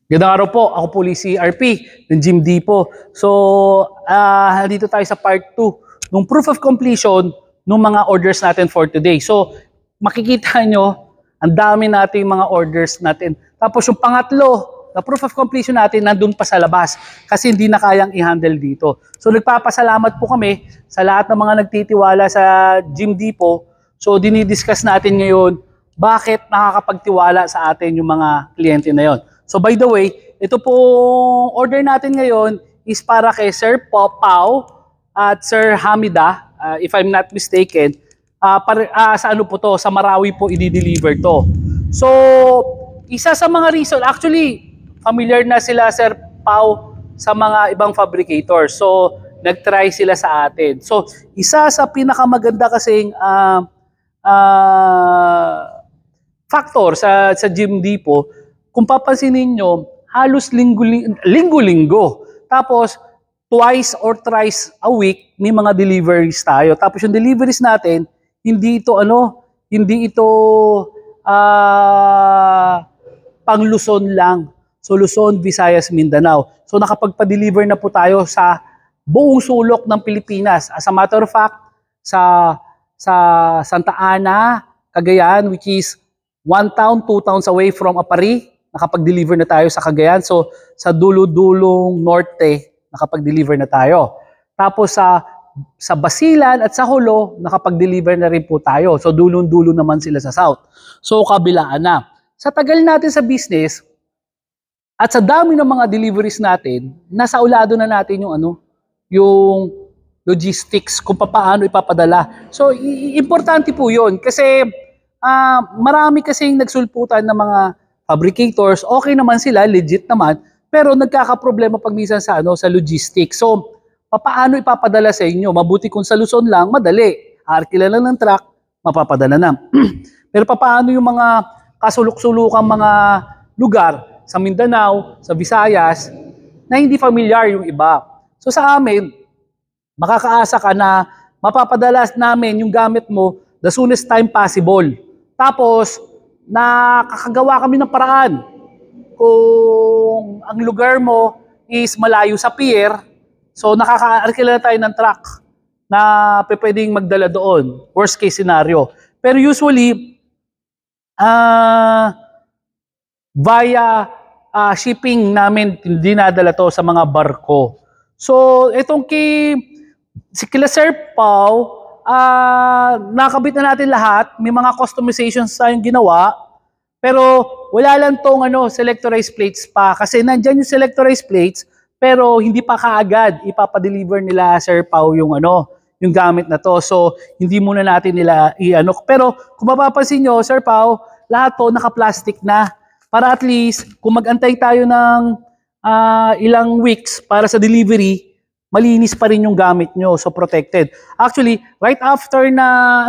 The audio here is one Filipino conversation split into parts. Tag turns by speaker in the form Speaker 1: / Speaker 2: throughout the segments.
Speaker 1: Gandang araw po, ako po si RP ng Jim Depot. So, dito tayo sa part 2 ng proof of completion ng mga orders natin for today. So, makikita nyo, ang dami natin mga orders natin. Tapos yung pangatlo, na proof of completion natin nandun pa sa labas kasi hindi na kayang i-handle dito. So, nagpapasalamat po kami sa lahat ng mga nagtitiwala sa Jim Depot. So, dinidiscuss natin ngayon bakit nakakapagtiwala sa atin yung mga kliyente na yon. So by the way, ito pong order natin ngayon is para kay Sir Pau at Sir Hamida, if I'm not mistaken. Sa ano po to, sa Marawi po i-deliver to. So, isa sa mga reason, actually, familiar na sila Sir Pau sa mga ibang fabricators. So, nag-try sila sa atin. So, isa sa pinakamaganda kasing factor sa Jim Depot, kung papansinin nyo, halos linggo-linggo. Tapos, twice or thrice a week, may mga deliveries tayo. Tapos yung deliveries natin, hindi ito pang Luzon lang. So, Luzon, Visayas, Mindanao. So, nakapagpa-deliver na po tayo sa buong sulok ng Pilipinas. As a matter of fact, sa Santa Ana, Cagayan, which is 1 town, 2 towns away from Apari, nakapag-deliver na tayo sa Cagayan. So, sa dulo-dulong norte, nakapag-deliver na tayo. Tapos sa Basilan at sa Jolo, nakapag-deliver na rin po tayo. So, dulong-dulo naman sila sa south. So, kabilaan na. Sa tagal natin sa business, at sa dami ng mga deliveries natin, nasa ulado na natin yung logistics, kung paano ipapadala. So, importante po yun. Kasi, marami kasing nagsulputan ng mga fabricators, okay naman sila, legit naman, pero nagkakaproblema pag minsan sa logistics. So, paano ipapadala sa inyo? Mabuti kung sa Luzon lang, madali. Arkila lang ng truck, mapapadala na. Pero paano yung mga kasulok-sulukang mga lugar sa Mindanao, sa Visayas, na hindi familiar yung iba? So sa amin, makakaasa ka na mapapadala namin yung gamit mo the soonest time possible. Tapos, nakakagawa kami ng paraan. Kung ang lugar mo is malayo sa pier, so nakaka-arkila na tayo ng truck na pwedeng magdala doon. Worst case scenario. Pero usually, via shipping namin dinadala to sa mga barko. So, itong kila Sir Pau, nakabit na natin lahat. May mga customizations tayong ginawa. Pero wala lang tong selectorized plates pa. Kasi nandyan yung selectorized plates, pero hindi pa kaagad ipapadeliver nila Sir Pau yung gamit na to. So, hindi muna natin nila Pero kung mapapansin nyo, Sir Pau, lahat to naka-plastic na. Para at least, kung mag-antay tayo ng ilang weeks para sa delivery, malinis pa rin yung gamit nyo, so protected. Actually, right after na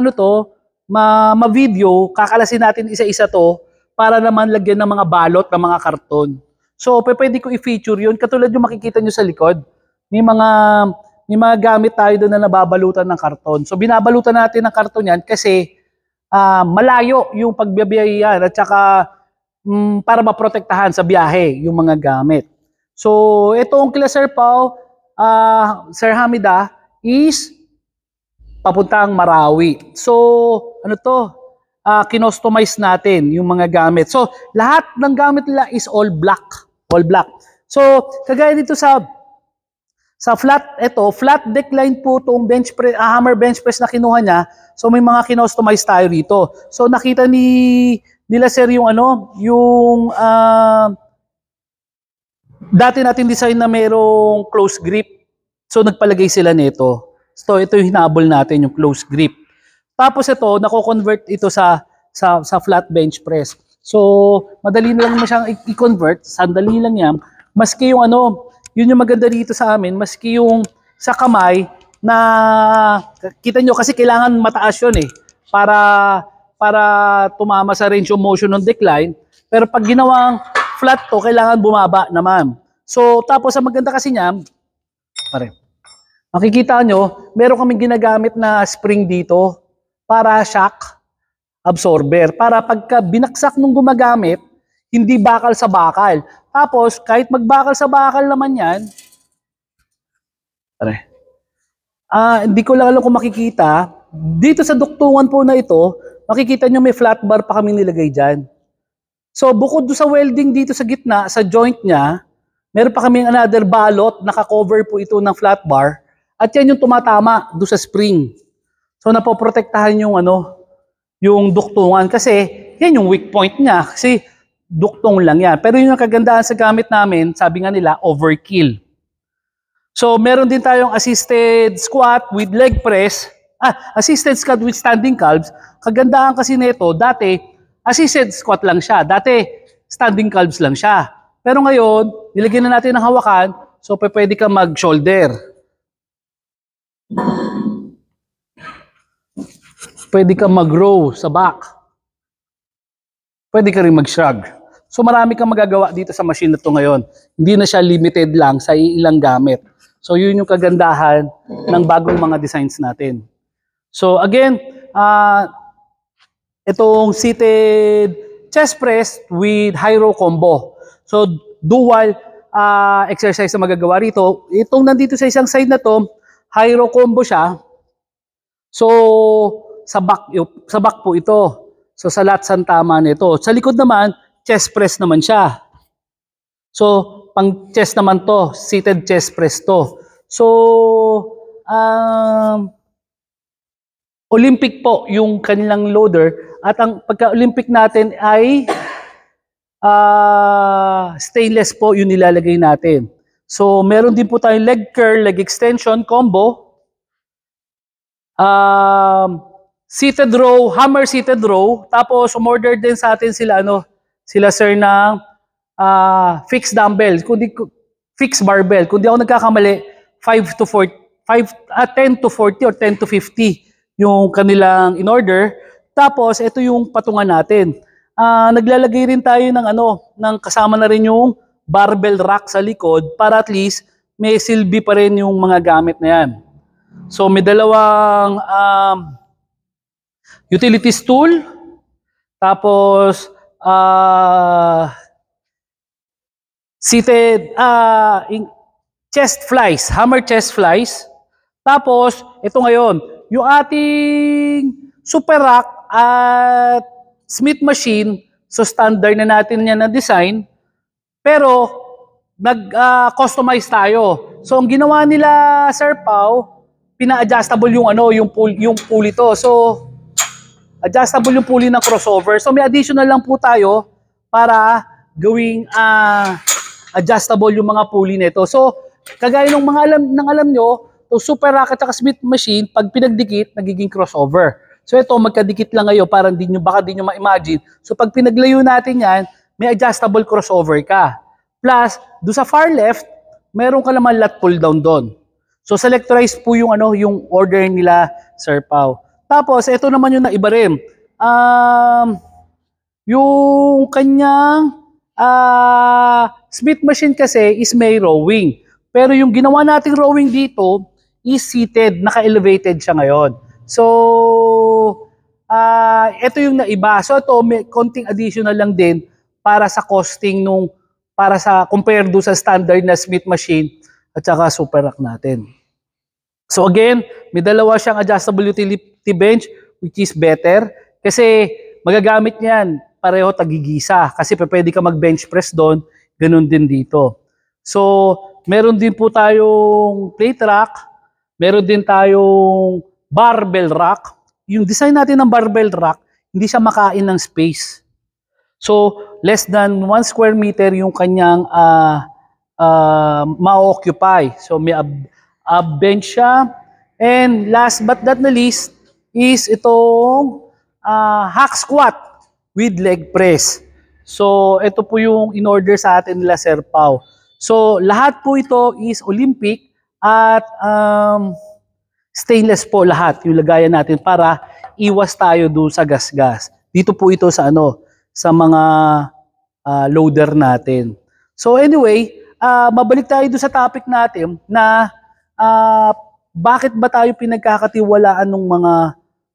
Speaker 1: ma-video, kakalasin natin isa-isa to para naman lagyan ng mga balot ng mga karton. So, pwede ko i-feature yun. Katulad yung makikita nyo sa likod, may mga gamit tayo doon na nababalutan ng karton. So, binabalutan natin ng karton yan kasi malayo yung pagbibiyahe at saka para maprotektahan sa biyahe yung mga gamit. So, itong kila Sir Pau, Sir Hamida is papuntang Marawi. So, kinostomize natin yung mga gamit. So, lahat ng gamit nila is all black. All black. So, kagaya dito sa flat deck line po itong bench press, hammer bench press na kinuha niya. So, may mga kinostomize tayo dito. So, nakita nila Sir yung dati natin design na mayroong close grip. So, nagpalagay sila nito. So, ito yung hinabol natin, yung close grip. Tapos ito, nako-convert ito sa flat bench press. So, madali lang naman siyang i-convert. Sandali lang yan. Maski yung yun yung maganda dito sa amin, maski yung sa kamay na, kita nyo kasi kailangan mataas yun para tumama sa range of motion ng decline. Pero pag ginawang flat to, kailangan bumaba naman. So, tapos ang maganda kasi niya, makikita nyo, meron kaming ginagamit na spring dito para shock absorber. Para pagka binaksak nung gumagamit, hindi bakal sa bakal. Tapos, kahit magbakal sa bakal naman yan, hindi ko lang alam kung makikita, dito sa duktungan po na ito, makikita nyo may flat bar pa kami nilagay dyan. So, bukod do sa welding dito sa gitna, sa joint niya, meron pa kaming another balot, naka-cover po ito ng flat bar, at yan yung tumatama do sa spring. So, napoprotektahan yung yung duktungan kasi yan yung weak point niya kasi duktong lang yan. Pero yung kagandahan sa gamit namin, sabi nga nila, overkill. So, meron din tayong assisted squat with leg press, assisted squat with standing calves. Kagandahan kasi nito, dati, assisted squat lang siya. Dati, standing calves lang siya. Pero ngayon, nilagyan na natin ng hawakan, so pwede ka mag-shoulder. Pwede ka mag-row sa back. Pwede ka rin mag-shrug. So marami kang magagawa dito sa machine na ito ngayon. Hindi na siya limited lang sa ilang gamit. So yun yung kagandahan ng bagong mga designs natin. So again, itong seated chest press with high row combo. So dual exercise na magagawa rito. Itong nandito sa isang side na to, high row combo siya. So sa back po ito. So sa lats ang tama nito. Sa likod naman, chest press naman siya. So pang chest naman to, seated chest press to. So Olympic po yung kanilang loader at ang pagka-Olympic natin ay stainless po yung nilalagay natin. So meron din po tayong leg curl, leg extension combo. Seated row, hammer seated row. Tapos umorder din sa atin sila sila sir ng fixed dumbbell, fixed barbell. Kung di ako nagkakamali, 10 to 40 or 10 to 50 yung kanilang in order. Tapos ito yung patungan natin. Naglalagay rin tayo ng kasama na rin yung barbell rack sa likod para at least may silbi pa rin yung mga gamit na yan. So may dalawang utilities tool, tapos seated chest flies, hammer chest flies. Tapos ito ngayon, yung ating super rack at Smith machine, so standard na natin yan na design, pero nag-customize tayo. So ang ginawa nila Sir Pao, pina-adjustable yung pulley to. So adjustable yung pulley ng crossover. So may additional lang po tayo para gawing adjustable yung mga pulley nito. So kagaya ng mga alam nyo, to super rack at Smith machine, pag pinagdikit, nagiging crossover. So ito, magkadikit lang ngayon, para baka di nyo ma-imagine. So pag pinaglayo natin yan, may adjustable crossover ka. Plus, do sa far left, meron ka naman lat pull down doon. So selectorize po yung yung order nila Sir Pao. Tapos, ito naman yung naiba rin. Yung kanyang Smith machine kasi is may rowing. Pero yung ginawa nating rowing dito is seated, naka-elevated siya ngayon. So, ito yung naiba. So, ito may konting additional lang din para sa costing compare do sa standard na Smith machine at saka super rack natin. So again, may dalawa siyang adjustable utility bench which is better kasi magagamit niyan pareho tagigisa kasi pwede ka mag-bench press doon, ganun din dito. So, meron din po tayong plate rack, meron din tayong barbell rack. Yung design natin ng barbell rack, hindi siya makain ng space. So, less than 1 square meter yung kanyang ma-occupy. So, may bench siya. And last but not the least is itong hack squat with leg press. So, ito po yung in-order sa atin nila Sir Pao. So, lahat po ito is Olympic at stainless po lahat yung lagayan natin para iwas tayo doon sa gas-gas. Dito po ito sa sa mga loader natin. So anyway, mabalik tayo doon sa topic natin na bakit ba tayo pinagkakatiwalaan ng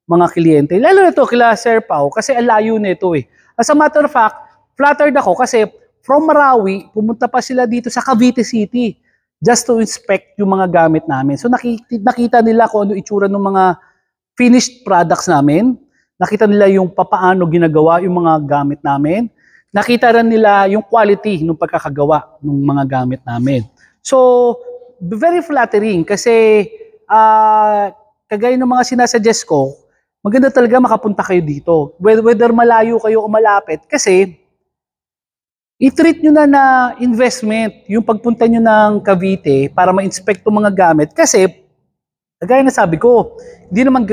Speaker 1: mga kliyente. Lalo na ito kila Sir Pao kasi ang layo nito eh. As a matter of fact, flattered ako kasi from Marawi, pumunta pa sila dito sa Cavite City just to inspect yung mga gamit namin. So nakita nila kung ano itsura ng mga finished products namin. Nakita nila yung papaano ginagawa yung mga gamit namin. Nakita rin nila yung quality ng pagkakagawa ng mga gamit namin. So, very flattering kasi kagaya ng mga sinasuggest ko, maganda talaga makapunta kayo dito. Whether malayo kayo o malapit kasi i-treat nyo na investment yung pagpunta nyo ng Cavite para ma-inspect yung mga gamit kasi kagaya na sabi ko, hindi naman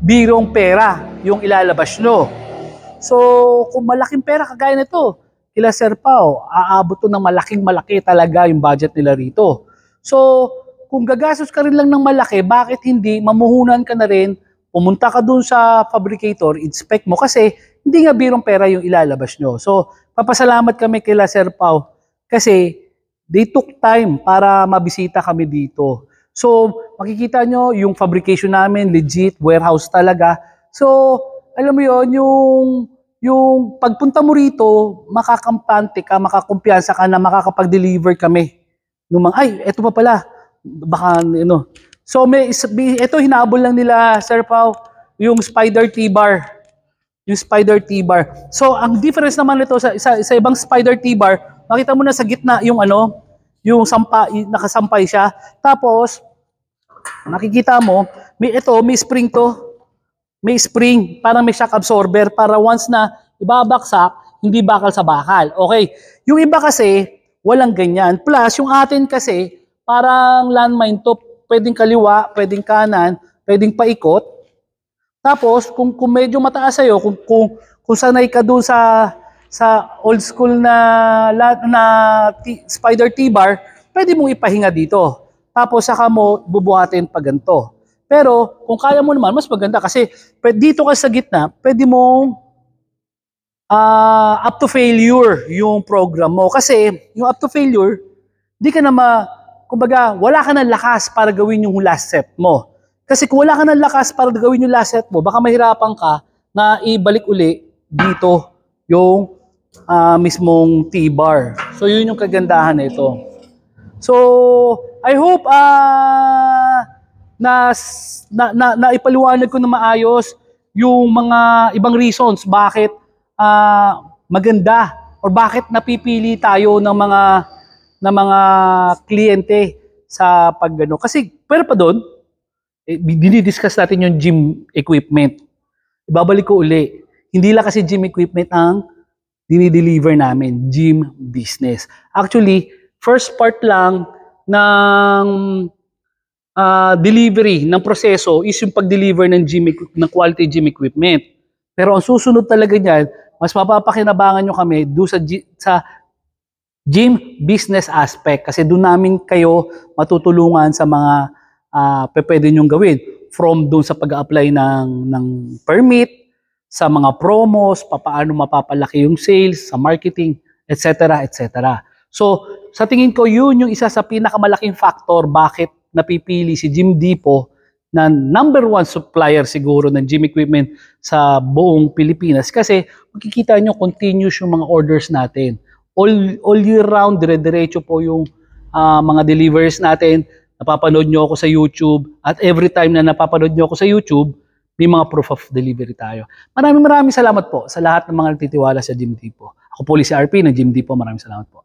Speaker 1: birong pera yung ilalabas nyo. So, kung malaking pera kagaya nito, kila Sir Pao, aabot to ng malaking-malaki talaga yung budget nila rito. So, kung gagastos ka rin lang ng malaki, bakit hindi mamuhunan ka na rin, pumunta ka dun sa fabricator, inspect mo kasi hindi nga birong pera yung ilalabas nyo. So, papasalamat kami kila Sir Pao kasi they took time para mabisita kami dito. So, makikita nyo yung fabrication namin, legit, warehouse talaga. So, alam mo yon yung pagpunta mo rito, makakampante ka, makakumpiyansa ka na makakapag-deliver kami. Ay, eto pa pala. Baka, So, ito hinabol lang nila, Sir Pao, yung Spider T-bar. Yung Spider T-bar. So, ang difference naman nito sa ibang Spider T-bar, makita mo na sa gitna yung yung nakasampay siya. Tapos, makikita mo, may spring to. May spring, parang may shock absorber para once na ibabaksak, hindi bakal sa bakal. Okay. Yung iba kasi, walang ganyan. Plus, yung atin kasi, parang landmine to, pwedeng kaliwa, pwedeng kanan, pwedeng paikot. Tapos, kung medyo mataas sa'yo, kung sanay ka doon sa old school na Spider T-bar, pwede mong ipahinga dito. Tapos, saka mo bubuhatin pa ganito. Pero, kung kaya mo naman, mas maganda kasi dito ka sa gitna, pwede mong up to failure yung program mo. Kasi, yung up to failure, di ka na kumbaga, wala ka ng lakas para gawin yung last set mo. Kasi kung wala ka ng lakas para gawin yung last set mo, baka mahirapan ka na ibalik uli dito yung mismong T-bar. So, yun yung kagandahan na ito. So, I hope na ipaliwanag ko na maayos yung mga ibang reasons bakit maganda or bakit napipili tayo ng mga kliyente sa paggano. Kasi, pero pa doon, dinidiscuss natin yung gym equipment. Ibabalik ko uli. Hindi lang kasi gym equipment ang dinideliver namin, gym business. Actually, first part lang ng delivery ng proseso is yung pag-deliver ng quality gym equipment. Pero ang susunod talaga niyan, mas mapapakinabangan nyo kami doon sa gym business aspect kasi doon namin kayo matutulungan sa mga pwede nyong gawin. From doon sa pag-apply ng permit, sa mga promos, paano mapapalaki yung sales, sa marketing, etc. etc. So, sa tingin ko, yun yung isa sa pinakamalaking factor bakit napipili si Gym Depot na number 1 supplier siguro ng gym equipment sa buong Pilipinas kasi makikita nyo continuous yung mga orders natin. All year round, dire-diretso po yung mga deliveries natin. Napapanood nyo ako sa YouTube at every time na napapanood nyo ako sa YouTube, may mga proof of delivery tayo. Maraming salamat po sa lahat ng mga nagtitiwala sa Gym Depot. Ako po si RP ng Gym Depot. Maraming salamat po.